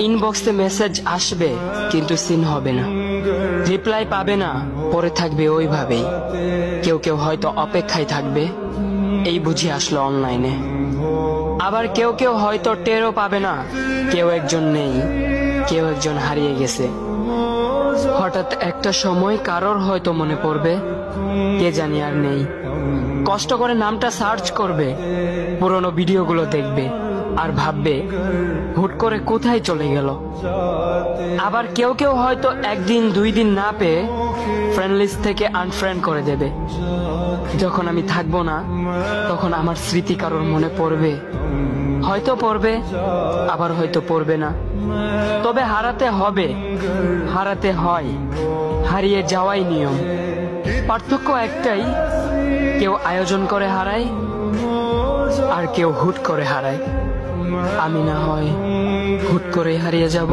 ইনবক্সে মেসেজ আসবে কিন্তু সিন হবে না, রিপ্লাই পাবে না, পরে থাকবে ওইভাবেই। কেউ কেউ হয়তো অপেক্ষায় থাকবে, এই বুঝি আসলো অনলাইনে। আবার কেউ কেউ হয়তো টেরও পাবে না, কেউ একজন নেই, কেউ একজন হারিয়ে গেছে। হঠাৎ একটা সময় কারোর হয়তো মনে পড়বে, কে জানি আর নেই। কষ্ট করে নামটা সার্চ করবে, পুরনো ভিডিওগুলো দেখবে আর ভাববে হুট করে কোথায় চলে গেল। আবার কেউ কেউ হয়তো একদিন দুই দিন না পেয়ে ফ্রেন্ড লিস্ট থেকে আনফ্রেন্ড করে দেবে। যখন আমি থাকবো না তখন আমার স্মৃতি কারোর মনে পড়বে, হয়তো পড়বে আবার হয়তো পড়বে না। তবে হারাতে হবে, হারাতে হয়, হারিয়ে যাওয়াই নিয়ম। পার্থক্য একটাই, কেউ আয়োজন করে হারায় আর কেউ হুট করে হারায়। আমি না হয় হুট করে হারিয়ে যাব।